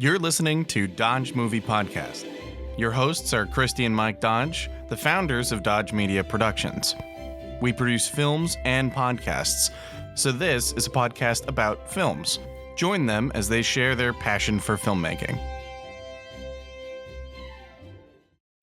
You're listening to Dodge Movie Podcast. Your hosts are Christy and Mike Dodge, the founders of Dodge Media Productions. We produce films and podcasts, so this is a podcast about films. Join them as they share their passion for filmmaking.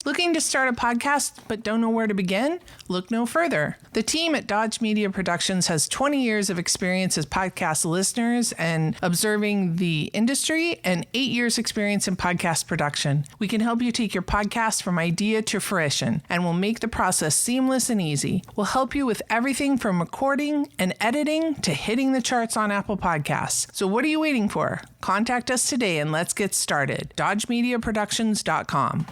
Looking to start a podcast but don't know where to begin? Look no further. The team at Dodge Media Productions has 20 years of experience as podcast listeners and observing the industry and 8 years experience in podcast production. We can help you take your podcast from idea to fruition, and we'll make the process seamless and easy. We'll help you with everything from recording and editing to hitting the charts on Apple Podcasts. So what are you waiting for? Contact us today and let's get started. DodgeMediaProductions.com.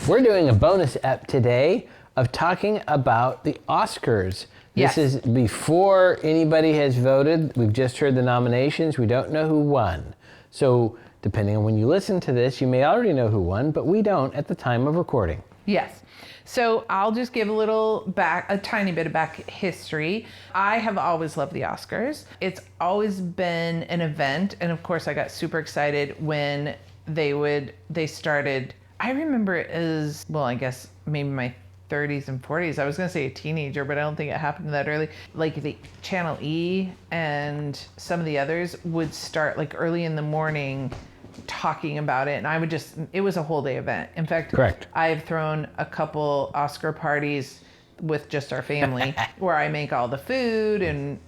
We're doing a bonus ep today of talking about the Oscars. Yes. This is before anybody has voted. We've just heard the nominations. We don't know who won. So depending on when you listen to this, you may already know who won, but we don't at the time of recording. Yes. So I'll just give a tiny bit of back history. I have always loved the Oscars. It's always been an event. And of course I got super excited when they started. I remember it as, well, I guess maybe my 30s and 40s. I was going to say a teenager, but I don't think it happened that early. Like the Channel E and some of the others would start like early in the morning talking about it. And it was a whole day event. In fact, Correct. I've thrown a couple Oscar parties with just our family where I make all the food. And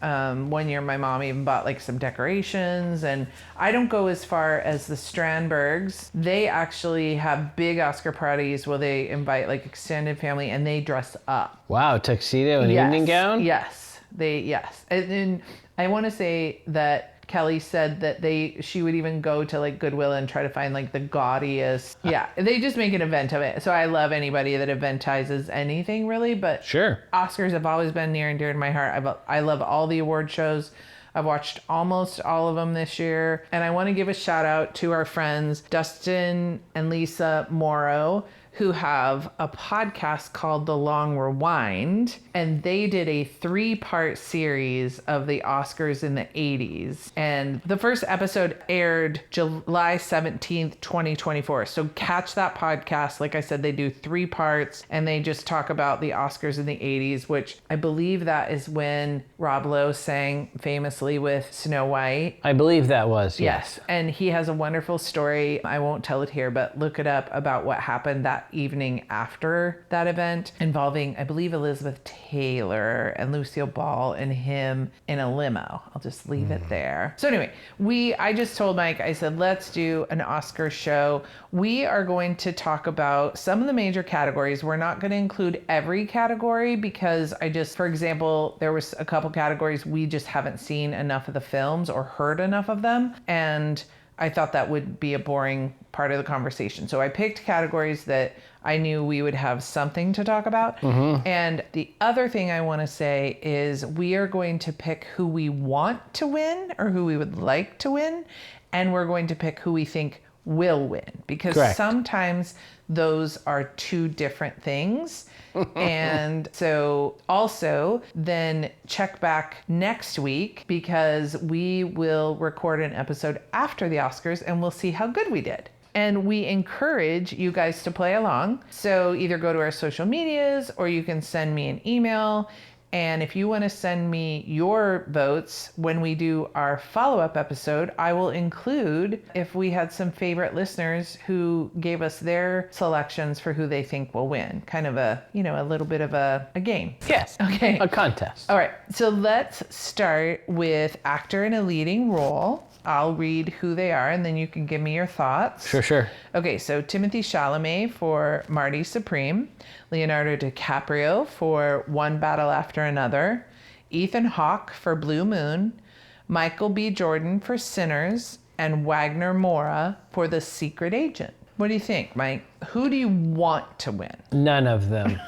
one year my mom even bought like some decorations. And I don't go as far as the Strandbergs. They actually have big Oscar parties where they invite like extended family and they dress up. Wow, tuxedo and evening gown? Yes. And I want to say that Kelly said that she would even go to like Goodwill and try to find like the gaudiest. Yeah, they just make an event of it. So I love anybody that eventizes anything really, but Sure. Oscars have always been near and dear to my heart. I love all the award shows. I've watched almost all of them this year. And I want to give a shout out to our friends, Dustin and Lisa Morrow, who have a podcast called The Long Rewind. And they did a 3-part series of the Oscars in the 80s. And the first episode aired July 17th, 2024. So catch that podcast. Like I said, they do 3 parts and they just talk about the Oscars in the 80s, which I believe that is when Rob Lowe sang famously with Snow White. I believe that was, yes. And he has a wonderful story. I won't tell it here, but look it up about what happened that evening after that event involving, I believe, Elizabeth Taylor and Lucille Ball and him in a limo. I'll just leave it there. So anyway, I just told Mike, I said, let's do an Oscar show. We are going to talk about some of the major categories. We're not going to include every category because for example, there was a couple categories we just haven't seen enough of the films or heard enough of them. And I thought that would be a boring part of the conversation. So I picked categories that I knew we would have something to talk about. Mm-hmm. And the other thing I want to say is we are going to pick who we want to win or who we would like to win. And we're going to pick who we think will win. Because Correct. Sometimes those are two different things. And so also then check back next week because we will record an episode after the Oscars and we'll see how good we did. And we encourage you guys to play along. So either go to our social medias or you can send me an email. And if you want to send me your votes when we do our follow-up episode, I will include if we had some favorite listeners who gave us their selections for who they think will win. Kind of a little bit of a game. Yes. Okay. A contest. All right. So let's start with actor in a leading role. I'll read who they are and then you can give me your thoughts. Sure. Okay, so Timothée Chalamet for Marty Supreme, Leonardo DiCaprio for One Battle After Another, Ethan Hawke for Blue Moon, Michael B. Jordan for Sinners, and Wagner Moura for The Secret Agent. What do you think, Mike? Who do you want to win? None of them.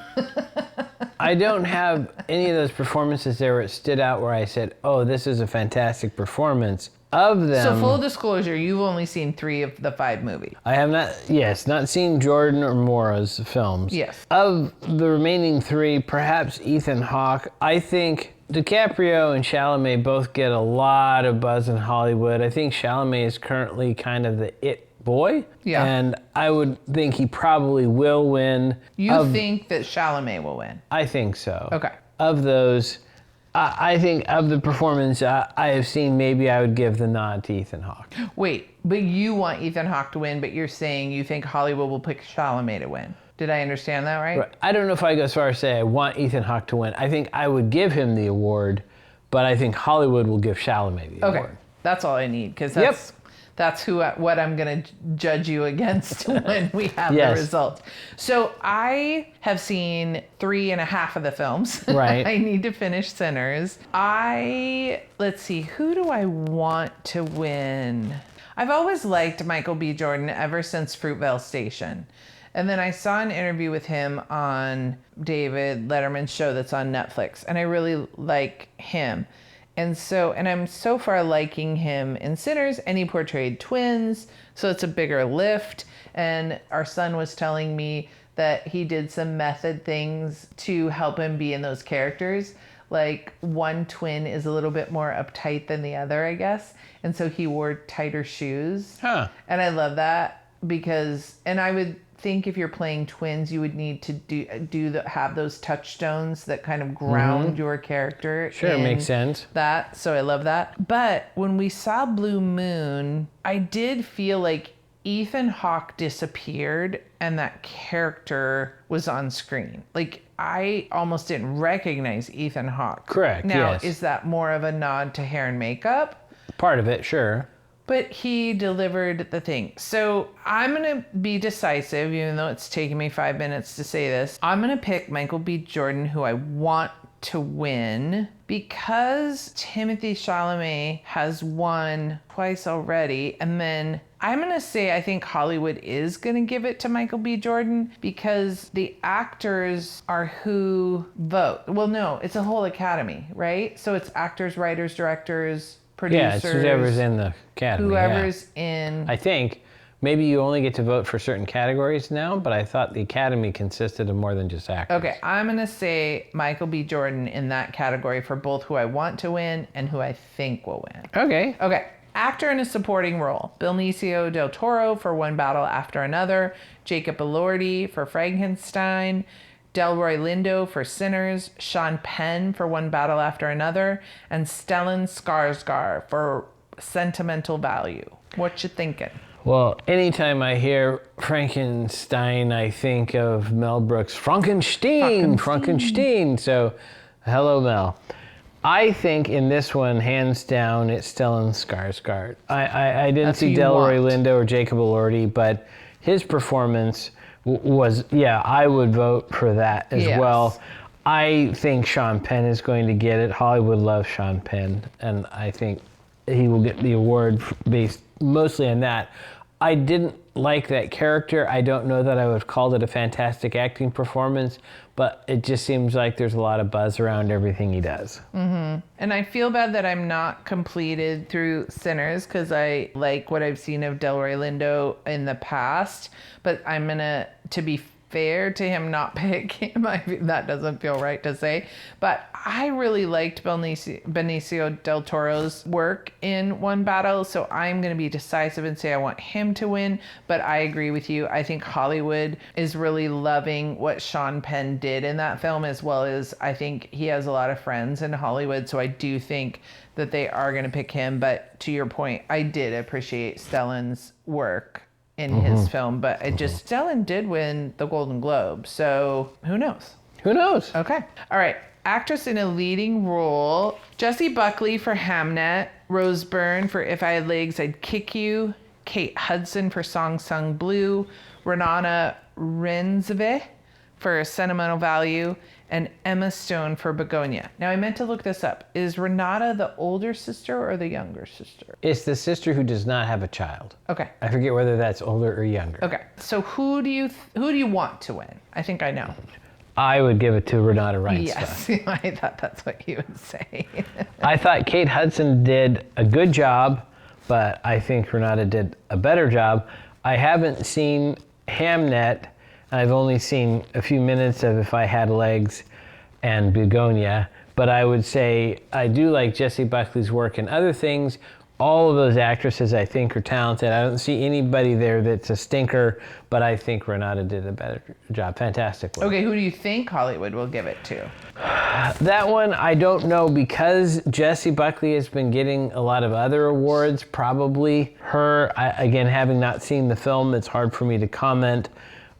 I don't have any of those performances there where it stood out where I said, oh, this is a fantastic performance. Of them. So full disclosure, you've only seen 3 of the 5 movies. I have not seen Jordan or Mora's films. Yes. Of the remaining 3, perhaps Ethan Hawke. I think DiCaprio and Chalamet both get a lot of buzz in Hollywood. I think Chalamet is currently kind of the it boy. Yeah. And I would think he probably will win. You think that Chalamet will win? I think so. Okay. Of those, I think of the performance I have seen, maybe I would give the nod to Ethan Hawke. Wait, but you want Ethan Hawke to win, but you're saying you think Hollywood will pick Chalamet to win. Did I understand that right? I don't know if I go as far as say I want Ethan Hawke to win. I think I would give him the award, but I think Hollywood will give Chalamet the award. That's all I need, because that's what I'm going to judge you against when we have the results. So I have seen 3.5 of the films. Right. I need to finish Sinners. Let's see, who do I want to win? I've always liked Michael B. Jordan ever since Fruitvale Station. And then I saw an interview with him on David Letterman's show that's on Netflix, and I really like him. And I'm so far liking him in Sinners, and he portrayed twins, so it's a bigger lift. And our son was telling me that he did some method things to help him be in those characters. Like one twin is a little bit more uptight than the other, I guess. And so he wore tighter shoes. Huh. And I love that and I would think if you're playing twins, you would need to have those touchstones that kind of ground your character. Sure, makes sense. So I love that. But when we saw Blue Moon, I did feel like Ethan Hawke disappeared and that character was on screen. Like, I almost didn't recognize Ethan Hawke. Correct, now, yes. is that more of a nod to hair and makeup? Part of it, sure. But he delivered the thing. So I'm going to be decisive, even though it's taking me 5 minutes to say this. I'm going to pick Michael B. Jordan, who I want to win, because Timothée Chalamet has won twice already. And then I'm going to say I think Hollywood is going to give it to Michael B. Jordan because the actors are who vote. Well, no, it's a whole academy, right? So it's actors, writers, directors, producers. Yeah, it's whoever's in the academy. Whoever's in. I think maybe you only get to vote for certain categories now, but I thought the academy consisted of more than just actors. Okay, I'm going to say Michael B. Jordan in that category for both who I want to win and who I think will win. Okay. Actor in a supporting role. Benicio del Toro for One Battle After Another. Jacob Elordi for Frankenstein. Delroy Lindo for Sinners, Sean Penn for One Battle After Another, and Stellan Skarsgård for Sentimental Value. What you thinking? Well, anytime I hear Frankenstein, I think of Mel Brooks' Frankenstein. So, hello, Mel. I think in this one, hands down, it's Stellan Skarsgård. I didn't see Delroy Lindo or Jacob Elordi, but his performance was, I would vote for that as well. I think Sean Penn is going to get it. Hollywood loves Sean Penn, and I think he will get the award based mostly on that. I didn't like that character. I don't know that I would have called it a fantastic acting performance, but it just seems like there's a lot of buzz around everything he does. Mm-hmm. And I feel bad that I'm not completed through Sinners because I like what I've seen of Delroy Lindo in the past, but I'm gonna, to be fair to him, not pick him. That doesn't feel right to say, but I really liked Benicio del Toro's work in One Battle, so I'm going to be decisive and say I want him to win, but I agree with you. I think Hollywood is really loving what Sean Penn did in that film, as well as I think he has a lot of friends in Hollywood, so I do think that they are going to pick him, but to your point, I did appreciate Stellan's work in his film, but Stellan did win the Golden Globe, so who knows? Who knows? Okay. All right. Actress in a leading role. Jessie Buckley for Hamnet. Rose Byrne for If I Had Legs, I'd Kick You. Kate Hudson for Song Sung Blue. Renata Renzeve for Sentimental Value. And Emma Stone for Begonia. Now, I meant to look this up. Is Renata the older sister or the younger sister? It's the sister who does not have a child. Okay. I forget whether that's older or younger. Okay. So who do you want to win? I think I know. I would give it to Renata Reinstein. Yes, I thought that's what you would say. I thought Kate Hudson did a good job, but I think Renata did a better job. I haven't seen Hamnet. I've only seen a few minutes of If I Had Legs and Begonia, But I would say I do like Jessie Buckley's work in other things. All of those actresses, I think, are talented. I don't see anybody there that's a stinker, but I think Renata did a better job. Fantastic work. Okay, who do you think Hollywood will give it to? That one, I don't know, because Jessie Buckley has been getting a lot of other awards. Probably her. Again, having not seen the film, it's hard for me to comment,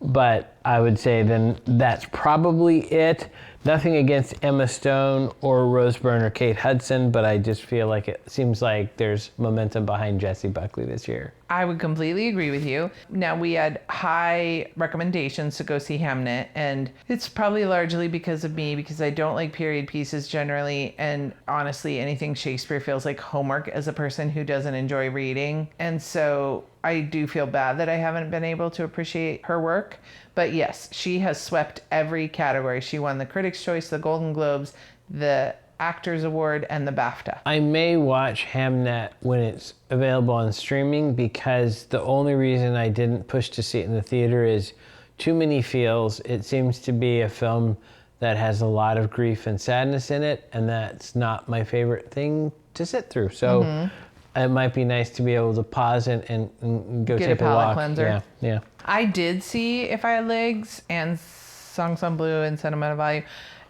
but I would say then that's probably it. Nothing against Emma Stone or Rose Byrne or Kate Hudson, but I just feel like it seems like there's momentum behind Jessie Buckley this year. I would completely agree with you. Now, we had high recommendations to go see Hamnet, and it's probably largely because of me, because I don't like period pieces generally, and honestly, anything Shakespeare feels like homework as a person who doesn't enjoy reading. And so I do feel bad that I haven't been able to appreciate her work. But yes, she has swept every category. She won the Critics' Choice, the Golden Globes, the Actors Award, and the BAFTA. I may watch Hamnet when it's available on streaming, because the only reason I didn't push to see it in the theater is too many feels. It seems to be a film that has a lot of grief and sadness in it, and that's not my favorite thing to sit through. So it might be nice to be able to pause and go Get take a palate walk. cleanser. Yeah. I did see If I Had Legs and Songs on Blue and Sentimental Value.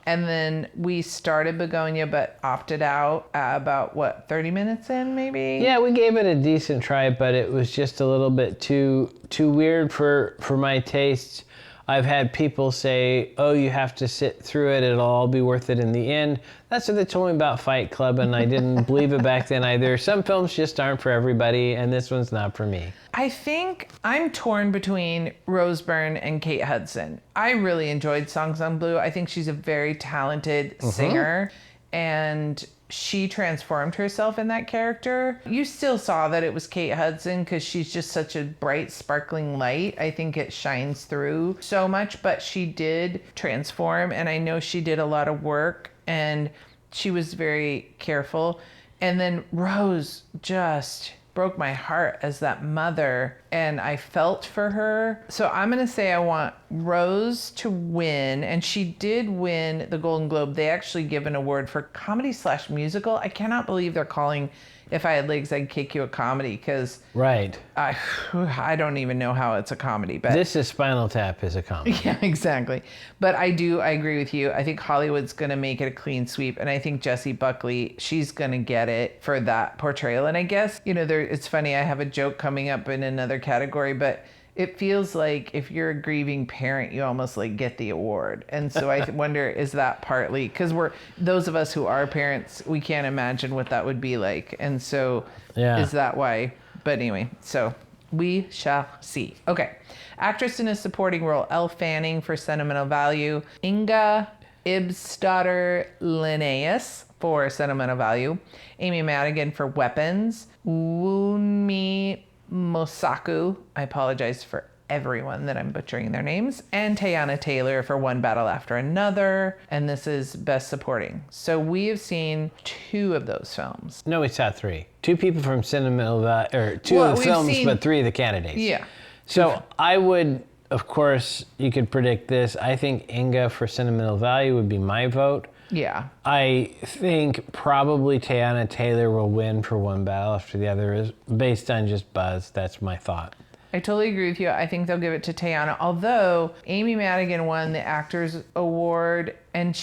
And then we started Begonia, but opted out about, 30 minutes in, maybe? Yeah, we gave it a decent try, but it was just a little bit too weird for my tastes. I've had people say, oh, you have to sit through it, it'll all be worth it in the end. That's what they told me about Fight Club, and I didn't believe it back then either. Some films just aren't for everybody, and this one's not for me. I think I'm torn between Rose Byrne and Kate Hudson. I really enjoyed Songs on Blue. I think she's a very talented singer, and she transformed herself in that character. You still saw that it was Kate Hudson because she's just such a bright, sparkling light. I think it shines through so much, but she did transform, and I know she did a lot of work, and she was very careful. And then Rose just broke my heart as that mother, and I felt for her. So I'm gonna say I want Rose to win, and she did win the Golden Globe. They actually give an award for comedy/musical. I cannot believe they're calling If I Had Legs, I'd Kick You a comedy, because Right. I don't even know how it's a comedy. But This is Spinal Tap is a comedy. yeah, exactly. But I agree with you. I think Hollywood's going to make it a clean sweep. And I think Jessie Buckley, she's going to get it for that portrayal. And I guess, it's funny, I have a joke coming up in another category, but it feels like if you're a grieving parent, you almost get the award. And so I wonder, is that partly, because those of us who are parents, we can't imagine what that would be like. And so is that why? But anyway, so we shall see. Okay. Actress in a supporting role, Elle Fanning for Sentimental Value, Inga Ibsdottir Linnaeus for Sentimental Value, Amy Madigan for Weapons, Wunmi Mosaku, I apologize for everyone that I'm butchering their names, and Teyana Taylor for One Battle After Another, and this is Best Supporting. So we have seen 2 of those films. No, we saw 3. 2 people from Sentimental Value, or 2 of the films, but 3 of the candidates. Yeah. So I would, of course, you could predict this. I think Inga for Sentimental Value would be my vote. Yeah. I think probably Teyana Taylor will win for One Battle After the Other, is based on just buzz. That's my thought. I totally agree with you. I think they'll give it to Teyana, although Amy Madigan won the Actors Award, and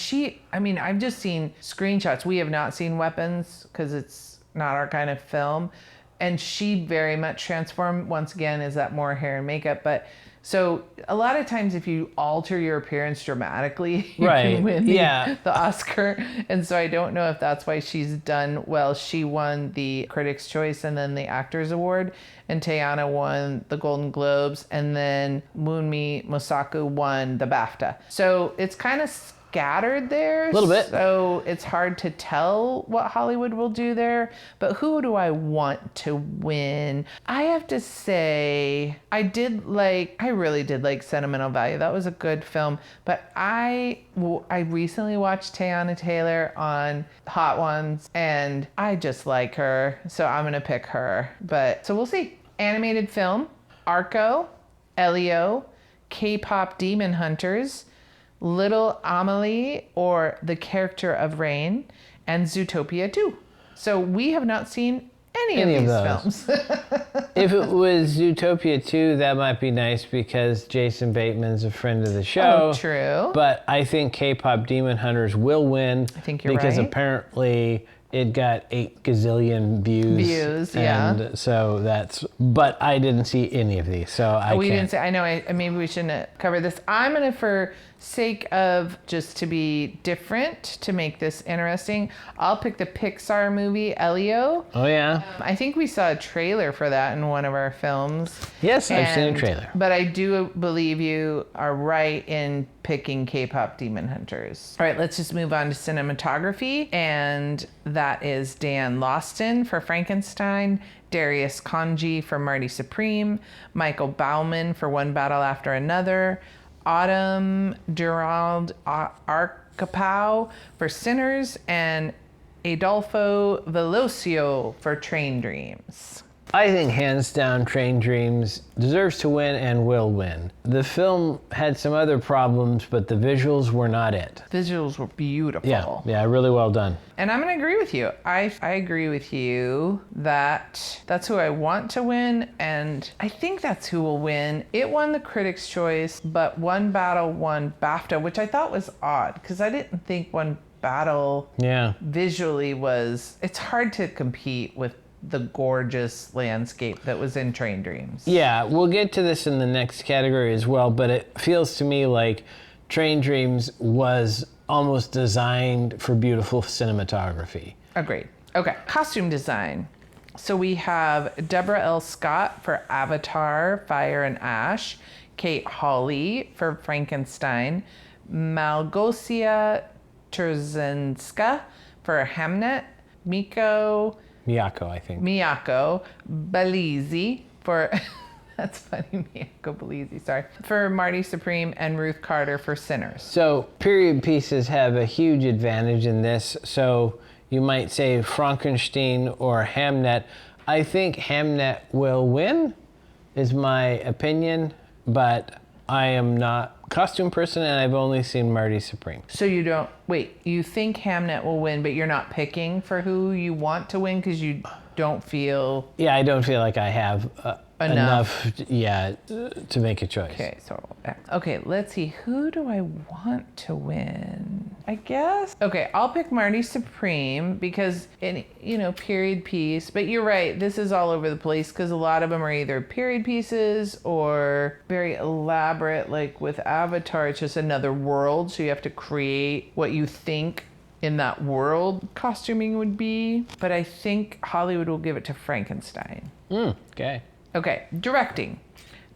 I've just seen screenshots. We have not seen Weapons because it's not our kind of film, and she very much transformed. Once again, is that more hair and makeup? But so a lot of times if you alter your appearance dramatically, you can win the Oscar. And so I don't know if that's why she's done well. She won the Critics' Choice and then the Actors Award, and Teyana won the Golden Globes, and then Wunmi Mosaku won the BAFTA. So it's kind of scattered there. A little bit. So it's hard to tell what Hollywood will do there. But who do I want to win? I have to say, I really did like Sentimental Value. That was a good film. But I recently watched Teyana Taylor on Hot Ones, and I just like her. So I'm going to pick her. So we'll see. Animated film, Arco, Elio, K-pop Demon Hunters, Little Amelie, or the character of Rain, and Zootopia 2. So we have not seen any of these films. If it was Zootopia 2, that might be nice because Jason Bateman's a friend of the show. Oh, true. But I think K-Pop Demon Hunters will win. I think you're because right. apparently it got 8 gazillion views. Yeah. And so but I didn't see any of these, so We didn't say, I know, maybe we shouldn't cover this. I'm going to, for sake of just to be different, to make this interesting, I'll pick the Pixar movie, Elio. Oh, yeah? I think we saw a trailer for that in one of our films. Yes, I've seen a trailer. But I do believe you are right in picking K-Pop Demon Hunters. All right, let's just move on to cinematography. And that is Dan Lawson for Frankenstein, Darius Kanji for Marty Supreme, Michael Bauman for One Battle After Another, Autumn Durand Arcapow for Sinners, and Adolfo Velocio for Train Dreams. I think hands down Train Dreams deserves to win and will win. The film had some other problems, but the visuals were not it. Visuals were beautiful. Yeah, really well done. And I'm going to agree with you. I agree with you that that's who I want to win, and I think that's who will win. It won the Critics' Choice, but One Battle won BAFTA, which I thought was odd because I didn't think One Battle visually was... It's hard to compete with the gorgeous landscape that was in Train Dreams. Yeah, we'll get to this in the next category as well, but it feels to me like Train Dreams was almost designed for beautiful cinematography. Agreed. Okay, costume design. So we have Deborah L. Scott for Avatar, Fire and Ash, Kate Hawley for Frankenstein, Malgosia Trzynska for Hamnet, Miyako, I think. Miyako Belizi for... That's funny, Miyako Belizi, sorry. For Marty Supreme, and Ruth Carter for Sinners. So period pieces have a huge advantage in this. So you might say Frankenstein or Hamnet. I think Hamnet will win, is my opinion, but I am not a costume person and I've only seen Marty Supreme. So you don't... Wait, you think Hamnet will win, but you're not picking for who you want to win because you don't feel... Yeah, I don't feel like I have enough to make a choice. Okay, let's see. Who do I want to win? I guess. Okay, I'll pick Marty Supreme because, period piece. But you're right, this is all over the place because a lot of them are either period pieces or very elaborate, like with Avatar, it's just another world. So you have to create what you think in that world costuming would be. But I think Hollywood will give it to Frankenstein. Okay, directing.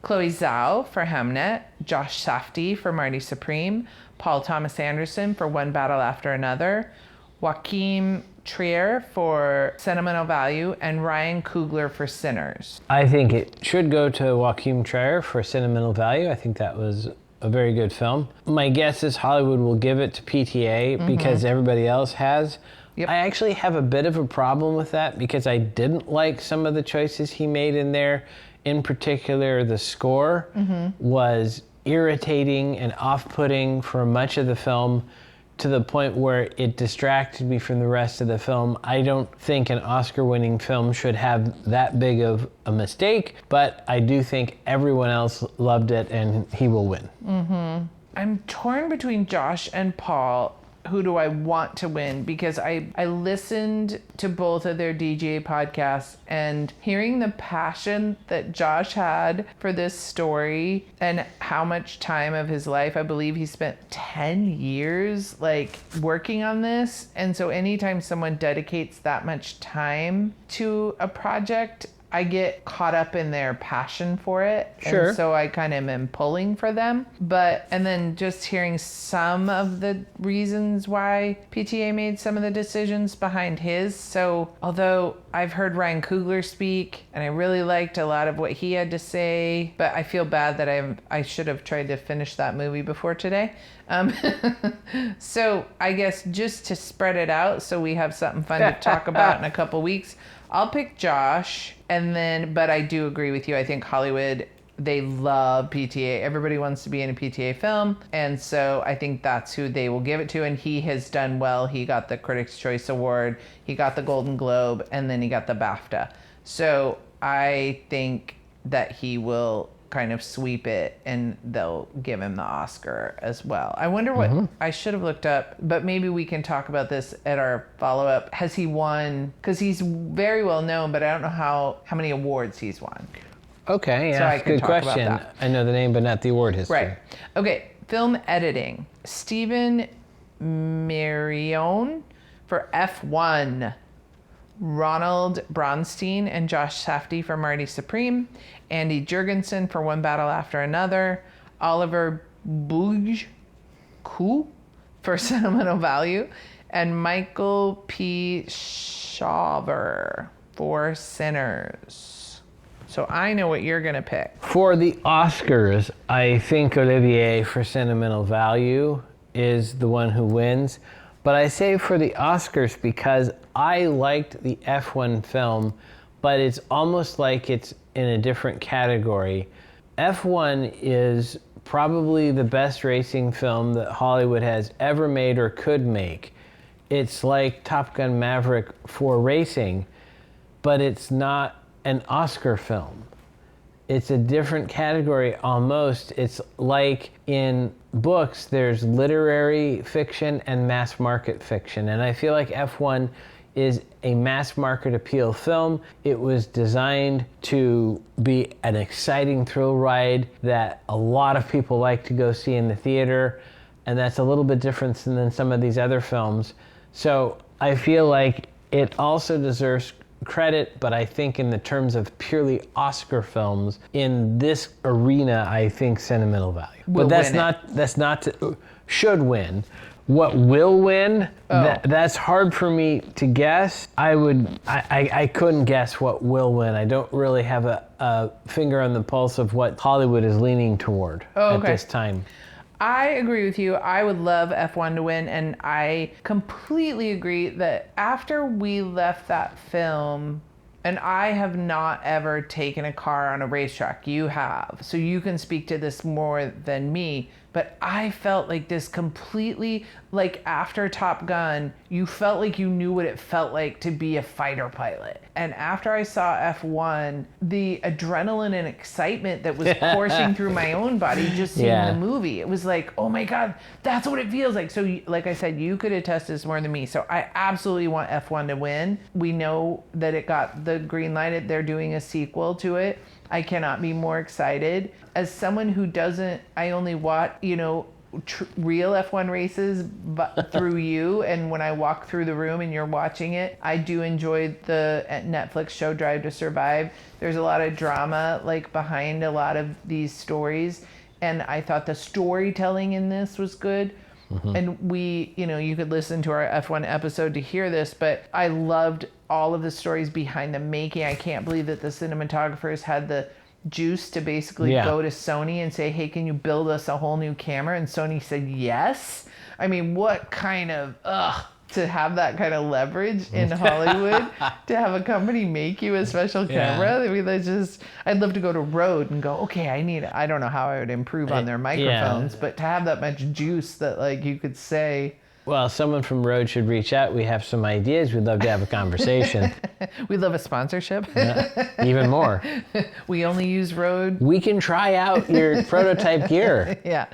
Chloe Zhao for Hamnet, Josh Safdie for Marty Supreme, Paul Thomas Anderson for One Battle After Another, Joachim Trier for Sentimental Value, and Ryan Coogler for Sinners. I think it should go to Joachim Trier for Sentimental Value. I think that was a very good film. My guess is Hollywood will give it to PTA because everybody else has. Yep. I actually have a bit of a problem with that because I didn't like some of the choices he made in there. In particular, the score was irritating and off-putting for much of the film to the point where it distracted me from the rest of the film. I don't think an Oscar-winning film should have that big of a mistake, but I do think everyone else loved it and he will win. I'm torn between Josh and Paul. Who do I want to win? Because I listened to both of their DJ podcasts, and hearing the passion that Josh had for this story and how much time of his life, I believe he spent 10 years working on this. And so anytime someone dedicates that much time to a project, I get caught up in their passion for it. Sure. And so I kind of am pulling for them. And then just hearing some of the reasons why PTA made some of the decisions behind his. So although I've heard Ryan Coogler speak and I really liked a lot of what he had to say, but I feel bad that I should have tried to finish that movie before today. So I guess just to spread it out so we have something fun to talk about in a couple weeks, I'll pick Josh, but I do agree with you. I think Hollywood They love PTA. Everybody wants to be in a PTA film. And so I think that's who they will give it to. And he has done well. He got the Critics' Choice Award, he got the Golden Globe, and then he got the BAFTA. So I think that he will kind of sweep it and they'll give him the Oscar as well. I wonder what I should have looked up, but maybe we can talk about this at our follow-up. Has he won? Because he's very well known, but I don't know how many awards he's won. Okay, yeah, So that's a good question. I know the name, but not the award history. Right. Okay, film editing. Stephen Marion for F1. Ronald Bronstein and Josh Safdie for Marty Supreme. Andy Jurgensen for One Battle After Another. Oliver Bough for Sentimental Value. And Michael P. Shaver for Sinners. So I know what you're going to pick. For the Oscars, I think Olivier for Sentimental Value is the one who wins. But I say for the Oscars because I liked the F1 film, but it's almost like it's in a different category. F1 is probably the best racing film that Hollywood has ever made or could make. It's like Top Gun Maverick for racing, but it's not an Oscar film. It's a different category almost. It's like in books, there's literary fiction and mass market fiction. And I feel like F1 is a mass market appeal film. It was designed to be an exciting thrill ride that a lot of people like to go see in the theater. And that's a little bit different than some of these other films. So I feel like it also deserves credit, but I think in the terms of purely Oscar films, in this arena, I think Sentimental Value. But that's not should win. What will win? That's hard for me to guess. I couldn't guess what will win. I don't really have a finger on the pulse of what Hollywood is leaning toward at this time. I agree with you. I would love F1 to win, and I completely agree that after we left that film, and I have not ever taken a car on a racetrack. You have, so you can speak to this more than me. But I felt like this completely, like after Top Gun, you felt like you knew what it felt like to be a fighter pilot. And after I saw F1, the adrenaline and excitement that was coursing through my own body just seeing the movie, it was like, oh my God, that's what it feels like. So like I said, you could attest to this more than me. So I absolutely want F1 to win. We know that it got the green light. They're doing a sequel to it. I cannot be more excited. As someone who doesn't, I only watch, real F1 races but through you, and when I walk through the room and you're watching it, I do enjoy the Netflix show Drive to Survive. There's a lot of drama like behind a lot of these stories, and I thought the storytelling in this was good. And we, you could listen to our F1 episode to hear this, but I loved all of the stories behind the making. I can't believe that the cinematographers had the juice to basically go to Sony and say, hey, can you build us a whole new camera? And Sony said yes. I mean, what kind of, to have that kind of leverage in Hollywood, to have a company make you a special camera. I mean, I'd love to go to Rode and go, okay, I don't know how I would improve on their microphones, but to have that much juice that like you could say. Well, someone from Rode should reach out. We have some ideas. We'd love to have a conversation. We'd love a sponsorship. Even more. We only use Rode. We can try out your prototype gear. Yeah.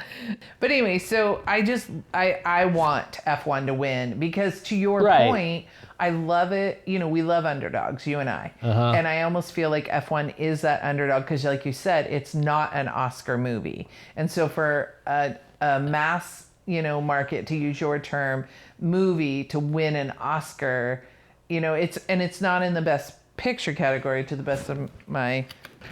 But anyway, so I want F1 to win because to your point, I love it. We love underdogs, you and I. And I almost feel like F1 is that underdog because like you said, it's not an Oscar movie. And so for a mass market, to use your term, movie to win an Oscar, it's not in the best picture category to the best of my,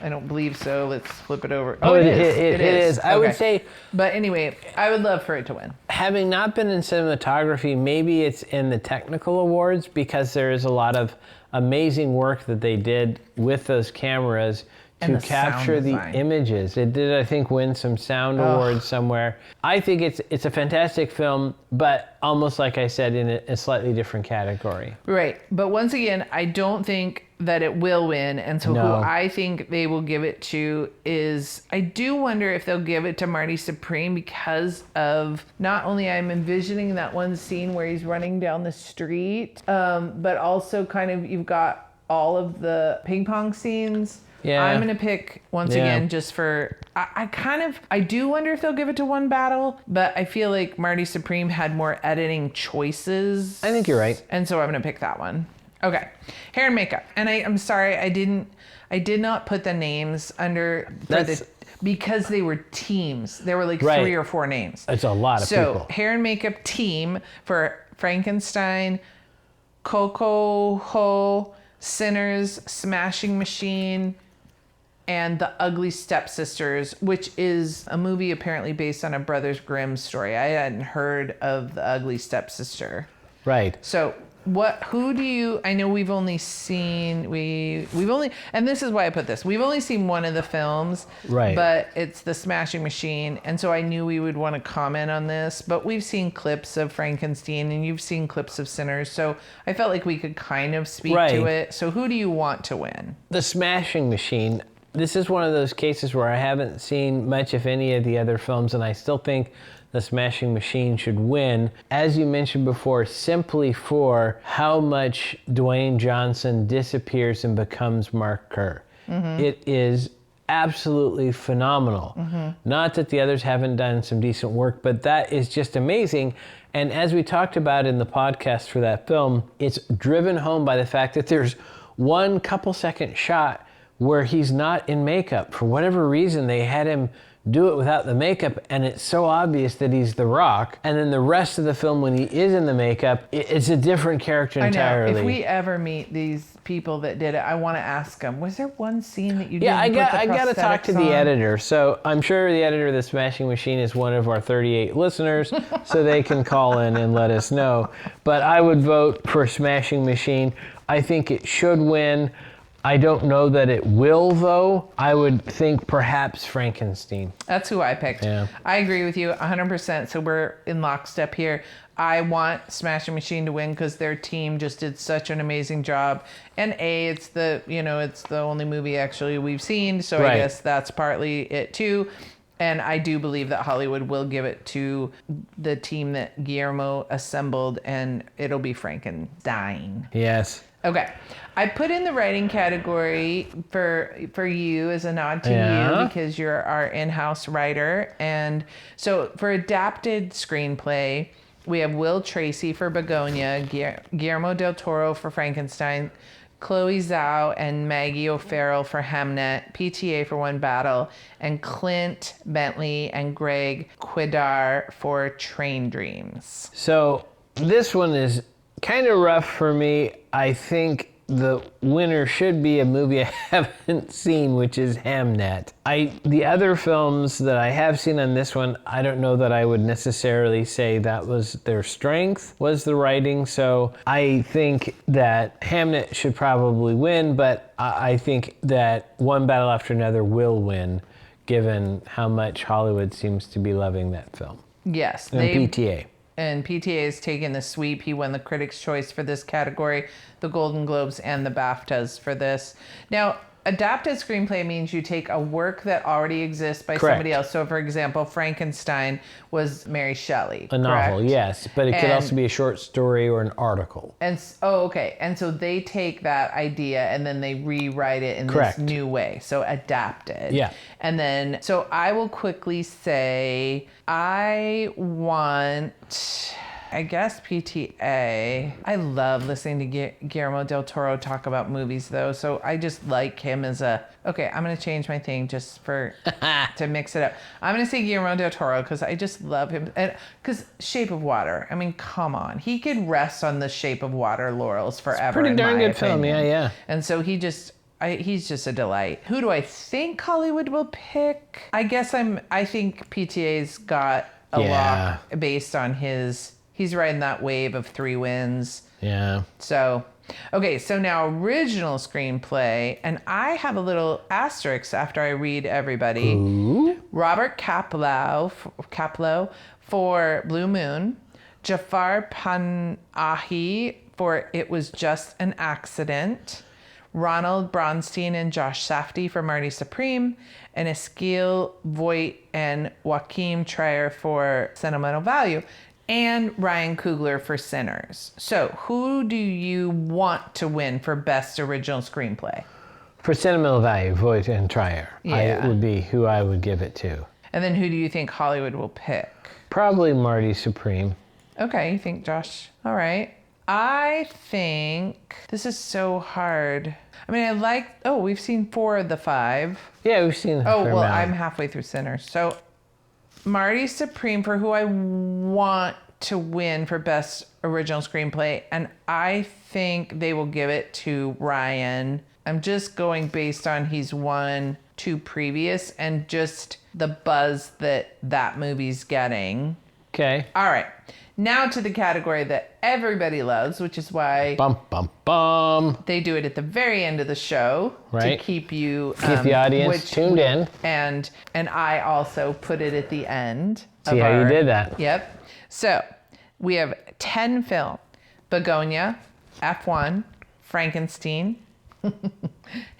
I don't believe so. Let's flip it over. Oh, it is. I would say. But anyway, I would love for it to win. Having not been in cinematography, maybe it's in the technical awards because there is a lot of amazing work that they did with those cameras to capture the images. It did, I think, win some sound awards somewhere. I think it's a fantastic film, but almost like I said, in a slightly different category. Right. But once again, I don't think that it will win. And so No. who I think they will give it to is, I do wonder if they'll give it to Marty Supreme because of not only I'm envisioning that one scene where he's running down the street, but also kind of you've got all of the ping pong scenes. Yeah. I'm going to pick once again just for, I do wonder if they'll give it to One Battle, but I feel like Marty Supreme had more editing choices. I think you're right. And so I'm going to pick that one. Okay. Hair and makeup. And I'm sorry, I did not put the names under because they were teams. There were like 3 or 4 names. It's a lot of people. So hair and makeup team for Frankenstein, Coco Ho, Sinners, Smashing Machine, and The Ugly Stepsisters, which is a movie apparently based on a Brothers Grimm story. I hadn't heard of The Ugly Stepsister. Right. So I know we've only seen, and this is why I put this, we've only seen one of the films, right? But it's The Smashing Machine. And so I knew we would want to comment on this, but we've seen clips of Frankenstein and you've seen clips of Sinners. So I felt like we could kind of speak to it. So who do you want to win? The Smashing Machine. This is one of those cases where I haven't seen much, if any, of the other films, and I still think The Smashing Machine should win, as you mentioned before, simply for how much Dwayne Johnson disappears and becomes Mark Kerr. Mm-hmm. It is absolutely phenomenal. Mm-hmm. Not that the others haven't done some decent work, but that is just amazing. And as we talked about in the podcast for that film, it's driven home by the fact that there's one couple second shot where he's not in makeup. For whatever reason, they had him do it without the makeup, and it's so obvious that he's The Rock. And then the rest of the film, when he is in the makeup, it's a different character entirely. I know. If we ever meet these people that did it, I want to ask them, was there one scene that you didn't I put got to talk to on? the editor. So I'm sure the editor of The Smashing Machine is one of our 38 listeners, so they can call in and let us know. But I would vote for Smashing Machine. I think it should win. I don't know that it will, though. I would think perhaps Frankenstein. That's who I picked. Yeah. I agree with you 100%. So we're in lockstep here. I want Smashing Machine to win because their team just did such an amazing job. And it's the only movie actually we've seen. So I guess that's partly it too. And I do believe that Hollywood will give it to the team that Guillermo assembled, and it'll be Frankenstein. Yes. Okay. I put in the writing category for you as a nod to you because you're our in-house writer. And so for adapted screenplay, we have Will Tracy for Begonia, Guillermo del Toro for Frankenstein, Chloe Zhao and Maggie O'Farrell for Hamnet, PTA for One Battle, and Clint Bentley and Greg Quidar for Train Dreams. So this one is kind of rough for me. I think the winner should be a movie I haven't seen, which is Hamnet. The other films that I have seen on this one, I don't know that I would necessarily say that was their strength, was the writing. So I think that Hamnet should probably win, but I think that One Battle After Another will win, given how much Hollywood seems to be loving that film. Yes. And PTA. And PTA has taken the sweep. He won the Critics' Choice for this category, the Golden Globes, and the BAFTAs for this. Now, adapted screenplay means you take a work that already exists by somebody else. So, for example, Frankenstein was Mary Shelley. A novel, yes, but it could also be a short story or an article. And so they take that idea and then they rewrite it in this new way. So adapted. Yeah. And then, so I will quickly say, I want, I guess, PTA. I love listening to Guillermo del Toro talk about movies, though. So I just like him as okay, I'm going to change my thing just for, to mix it up. I'm going to say Guillermo del Toro because I just love him. And because Shape of Water, I mean, come on. He could rest on the Shape of Water laurels forever. It's pretty darn good opinion. film, yeah. And so he's just a delight. Who do I think Hollywood will pick? I think PTA's got a lock based on he's riding that wave of 3 wins. Yeah. So, okay, so now original screenplay, and I have a little asterisk after I read everybody. Ooh. Robert Kaplow for Blue Moon, Jafar Panahi for It Was Just an Accident, Ronald Bronstein and Josh Safdie for Marty Supreme, and Eskil Voigt and Joachim Trier for Sentimental Value, and Ryan Coogler for Sinners. So who do you want to win for Best Original Screenplay? For Sentimental Value, Voigt and Trier. Yeah. Would be who I would give it to. And then who do you think Hollywood will pick? Probably Marty Supreme. Okay, you think Josh? All right. I think this is so hard. I mean, we've seen 4 of the 5. Yeah, we've seen. Oh, well, I'm halfway through Sinners. So Marty Supreme for who I want to win for Best Original Screenplay, and I think they will give it to Ryan. I'm just going based on he's won 2 previous and just the buzz that movie's getting. Okay. All right. Now to the category that everybody loves, which is why Bum, bum, bum. they do it at the very end of the show Right. to keep you Keep the audience tuned in. And I also put it at the end. See how you did that. Yep. So we have 10 film: Begonia, F1, Frankenstein,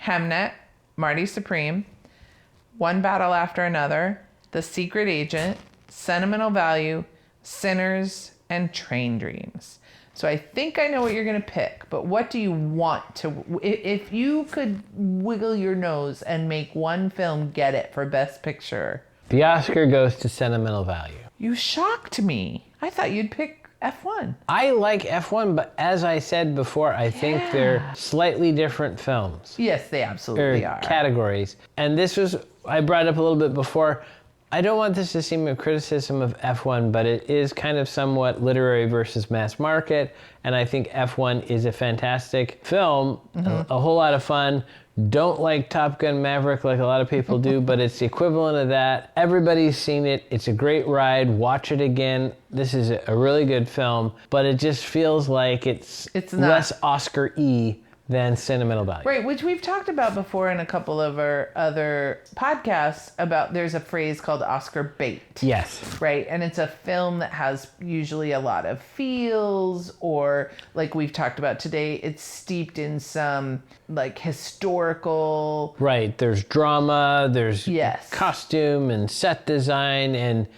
Hamnet, Marty Supreme, One Battle After Another, The Secret Agent, Sentimental Value, Sinners, and Train Dreams. So I think I know what you're going to pick, but what do you want to... If you could wiggle your nose and make one film get it for Best Picture... The Oscar goes to Sentimental Value. You shocked me. I thought you'd pick F1. I like F1, but as I said before, I think they're slightly different films. Yes, they absolutely are. Categories. And this was, I brought up a little bit before, I don't want this to seem a criticism of F1, but it is kind of somewhat literary versus mass market, and I think F1 is a fantastic film, a whole lot of fun. Don't like Top Gun Maverick like a lot of people do, but it's the equivalent of that. Everybody's seen it. It's a great ride. Watch it again. This is a really good film, but it just feels like it's less Oscar-y than Sentimental Value. Right, which we've talked about before in a couple of our other podcasts about there's a phrase called Oscar bait. Yes. Right, and it's a film that has usually a lot of feels, or like we've talked about today, it's steeped in some like historical... Right, there's drama, there's Yes. costume and set design, and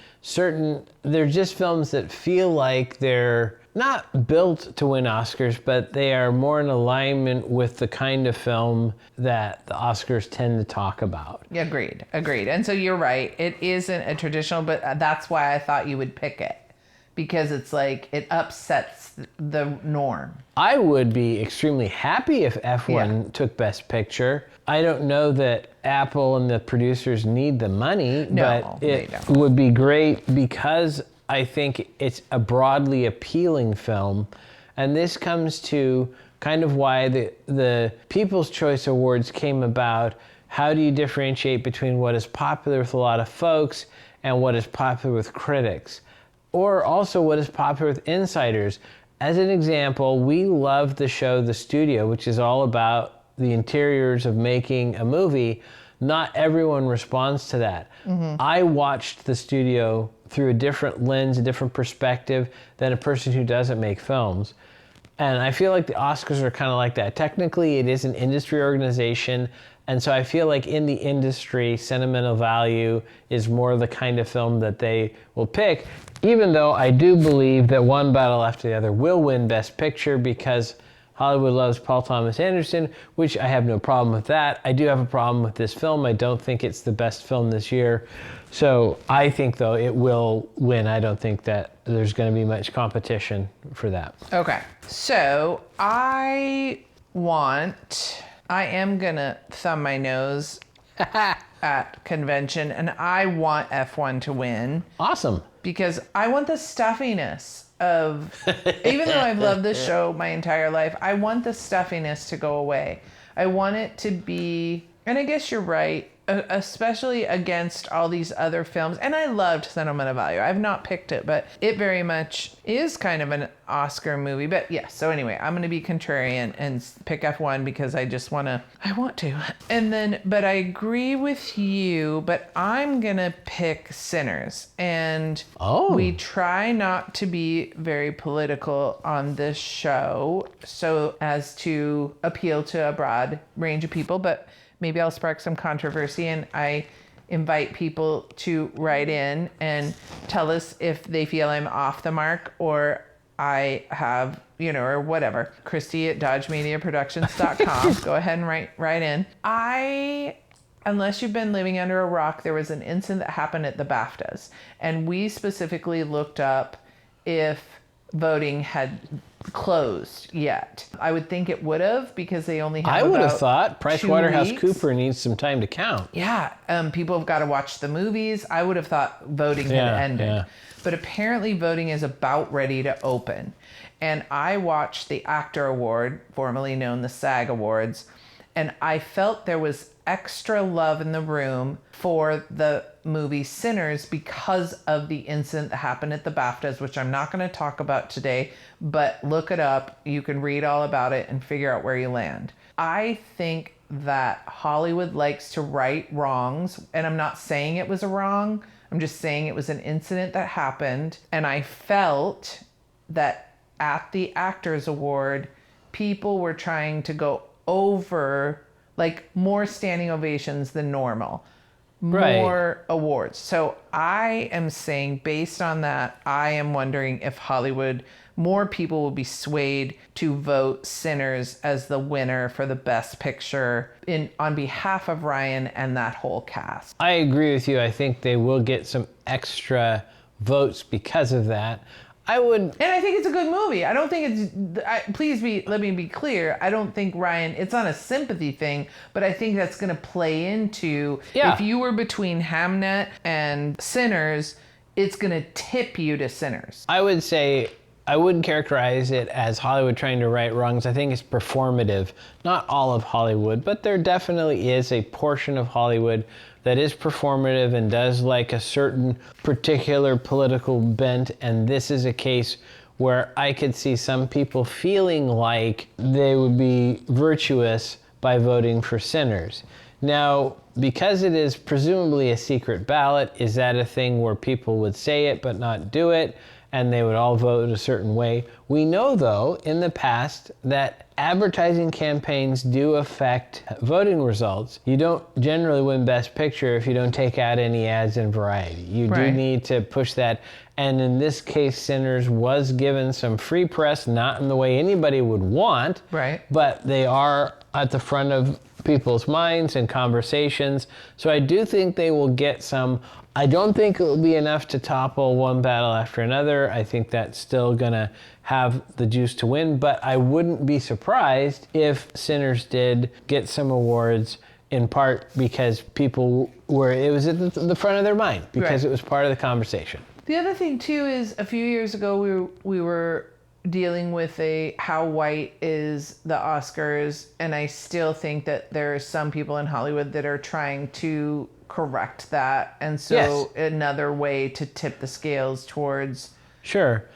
they're just films that feel like they're not built to win Oscars, but they are more in alignment with the kind of film that the Oscars tend to talk about. Agreed. And so you're right, it isn't a traditional, but that's why I thought you would pick it. Because it's like, it upsets the norm. I would be extremely happy if F1 took Best Picture. I don't know that Apple and the producers need the money, No, but it would be great because I think it's a broadly appealing film. And this comes to kind of why the People's Choice Awards came about. How do you differentiate between what is popular with a lot of folks and what is popular with critics? Or also what is popular with insiders. As an example, we love the show The Studio, which is all about the interiors of making a movie. Not everyone responds to that. I watched The Studio through a different lens, a different perspective than a person who doesn't make films. And I feel like the Oscars are kind of like that. Technically, it is an industry organization. And so I feel like in the industry, Sentimental Value is more the kind of film that they will pick, even though I do believe that One Battle After the Other will win Best Picture because Hollywood loves Paul Thomas Anderson, which I have no problem with that. I do have a problem with this film. I don't think it's the best film this year. So I think, though, it will win. I don't think that there's going to be much competition for that. Okay. So I am going to thumb my nose at convention, and I want F1 to win. Awesome. Because I want the stuffiness of, even though I've loved this show my entire life, I want the stuffiness to go away. I want it to be, and I guess you're right, especially against all these other films. And I loved Sentimental Value. I've not picked it, but it very much is kind of an Oscar movie. But yeah, so anyway, I'm going to be contrarian and pick F1 because I want to. And then, but I agree with you, but I'm going to pick Sinners. And we try not to be very political on this show so as to appeal to a broad range of people, but maybe I'll spark some controversy, and I invite people to write in and tell us if they feel I'm off the mark or I have, or whatever. Christy at DodgeMediaProductions.com. Go ahead and write in. Unless you've been living under a rock, there was an incident that happened at the BAFTAs, and we specifically looked up if voting had closed yet. I would think it would have, because they only have I would about have thought 2 PricewaterhouseCoopers needs some time to count. Yeah, people have got to watch the movies. I would have thought voting had ended. Yeah. But apparently voting is about ready to open. And I watched the Actor Award, formerly known the SAG Awards, and I felt there was extra love in the room for the movie Sinners because of the incident that happened at the BAFTAs, which I'm not going to talk about today, but look it up. You can read all about it and figure out where you land. I think that Hollywood likes to right wrongs, and I'm not saying it was a wrong. I'm just saying it was an incident that happened, and I felt that at the Actors Award, people were trying to go over, like, more standing ovations than normal, more awards. So I am saying, based on that, I am wondering if Hollywood, more people will be swayed to vote Sinners as the winner for the Best Picture on behalf of Ryan and that whole cast. I agree with you. I think they will get some extra votes because of that. And I think it's a good movie. I don't think let me be clear. I don't think Ryan, it's not a sympathy thing, but I think that's going to play into, if you were between Hamnet and Sinners, it's going to tip you to Sinners. I would say, I wouldn't characterize it as Hollywood trying to right wrongs. I think it's performative. Not all of Hollywood, but there definitely is a portion of Hollywood that is performative and does like a certain particular political bent. And this is a case where I could see some people feeling like they would be virtuous by voting for Sinners. Now, because it is presumably a secret ballot, is that a thing where people would say it but not do it, and they would all vote a certain way? We know, though, in the past that advertising campaigns do affect voting results. You don't generally win Best Picture if you don't take out any ads in Variety. You do need to push that. And in this case, Sinners was given some free press, not in the way anybody would want, but they are at the front of people's minds and conversations. So I do think they will get some. I don't think it will be enough to topple one battle after another. I think that's still gonna have the juice to win, but I wouldn't be surprised if Sinners did get some awards, in part because people it was at the front of their mind, because it was part of the conversation. The other thing too is, a few years ago we were dealing with how white is the Oscars, and I still think that there are some people in Hollywood that are trying to correct that, and so another way to tip the scales towards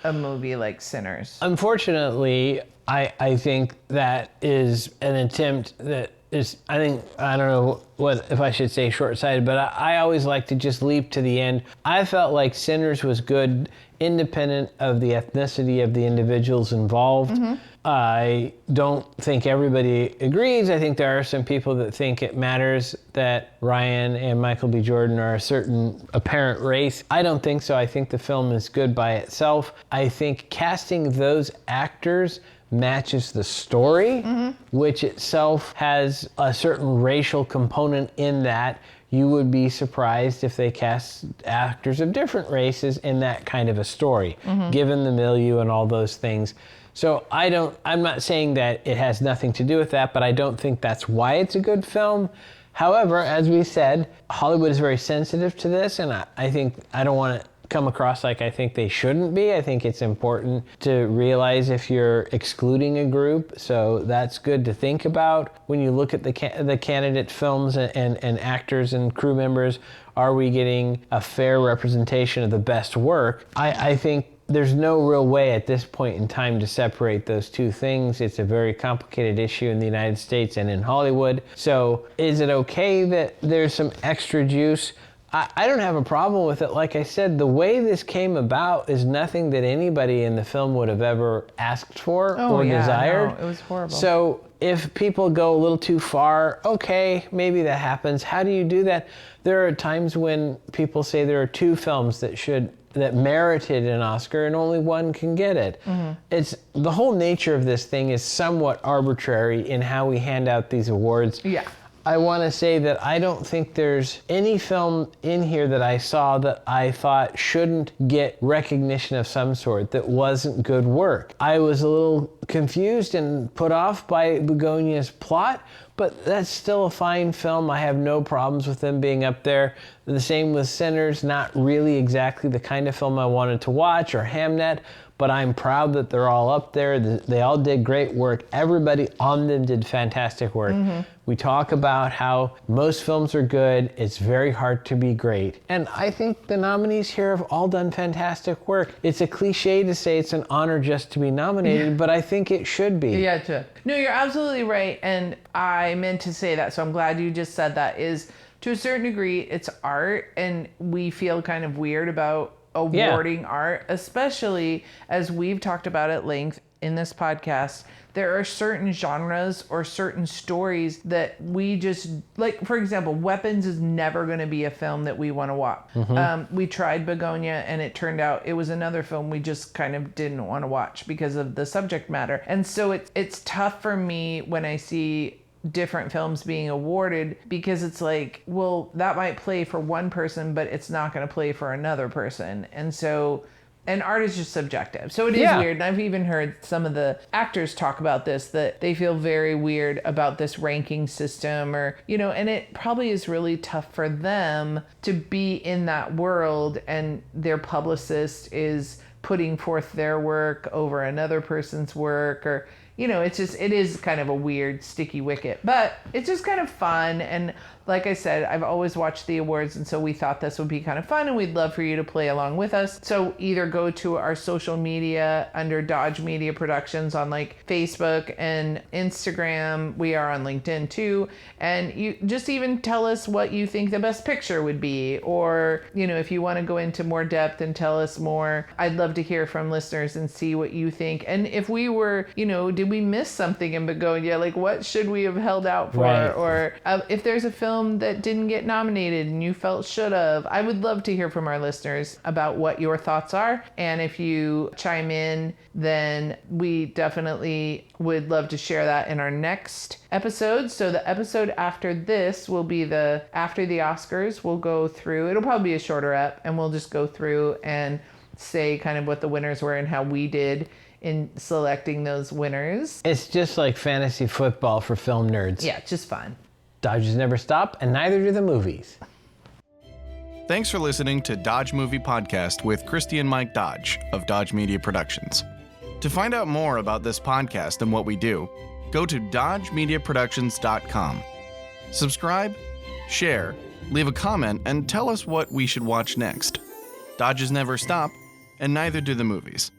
a movie like Sinners. Unfortunately, I think that is an attempt that is, I don't know if I should say short-sighted, but I always like to just leap to the end. I felt like Sinners was good independent of the ethnicity of the individuals involved. I don't think everybody agrees. I think there are some people that think it matters that Ryan and Michael B. Jordan are a certain apparent race. I don't think so. I think the film is good by itself. I think casting those actors matches the story, which itself has a certain racial component in that. You would be surprised if they cast actors of different races in that kind of a story, given the milieu and all those things. So I'm not saying that it has nothing to do with that, but I don't think that's why it's a good film. However, as we said, Hollywood is very sensitive to this, and I think I don't want to come across like I think they shouldn't be. I think it's important to realize if you're excluding a group, so that's good to think about. When you look at the candidate films and actors and crew members, are we getting a fair representation of the best work? I think there's no real way at this point in time to separate those two things. It's a very complicated issue in the United States and in Hollywood. So is it okay that there's some extra juice? I don't have a problem with it. Like I said, the way this came about is nothing that anybody in the film would have ever asked for or desired. No, it was horrible. So if people go a little too far, okay, maybe that happens. How do you do that? There are times when people say there are two films that merited an Oscar and only one can get it. It's the whole nature of this thing is somewhat arbitrary in how we hand out these awards. Yeah. I want to say that I don't think there's any film in here that I saw that I thought shouldn't get recognition of some sort that wasn't good work. I was a little confused and put off by Begonia's plot, but that's still a fine film. I have no problems with them being up there. The same with Sinners, not really exactly the kind of film I wanted to watch, or Hamnet, but I'm proud that they're all up there. They all did great work. Everybody on them did fantastic work. We talk about how most films are good. It's very hard to be great. And I think the nominees here have all done fantastic work. It's a cliche to say it's an honor just to be nominated, but I think it should be. Yeah, too. No, you're absolutely right. And I meant to say that, so I'm glad you just said that, is to a certain degree, it's art, and we feel kind of weird about awarding art, especially as we've talked about at length in this podcast. There are certain genres or certain stories that we just, like, for example, Weapons is never going to be a film that we want to watch. We tried Begonia, and it turned out it was another film we just kind of didn't want to watch because of the subject matter. And so it's tough for me when I see different films being awarded, because it's like, well, that might play for one person, but it's not going to play for another person. And so, and art is just subjective. So it is weird. And I've even heard some of the actors talk about this, that they feel very weird about this ranking system, or, and it probably is really tough for them to be in that world, and their publicist is putting forth their work over another person's work, or, it is kind of a weird, sticky wicket, but it's just kind of fun. And like I said, I've always watched the awards, and so we thought this would be kind of fun, and we'd love for you to play along with us. So either go to our social media under Dodge Media Productions on like Facebook and Instagram. We are on LinkedIn too. And you just even tell us what you think the best picture would be, or, if you want to go into more depth and tell us more. I'd love to hear from listeners and see what you think. And if we were, did we miss something in Begonia? Like, what should we have held out for? Right. Or if there's a film that didn't get nominated and you felt should have. I would love to hear from our listeners about what your thoughts are. And if you chime in, then we definitely would love to share that in our next episode. So the episode after this will be after the Oscars. We'll go through, it'll probably be a shorter ep, and we'll just go through and say kind of what the winners were and how we did in selecting those winners. It's just like fantasy football for film nerds. Yeah, just fun. Dodgers never stop, and neither do the movies. Thanks for listening to Dodge Movie Podcast with Christy and Mike Dodge of Dodge Media Productions. To find out more about this podcast and what we do, go to dodgemediaproductions.com. Subscribe, share, leave a comment, and tell us what we should watch next. Dodges never stop, and neither do the movies.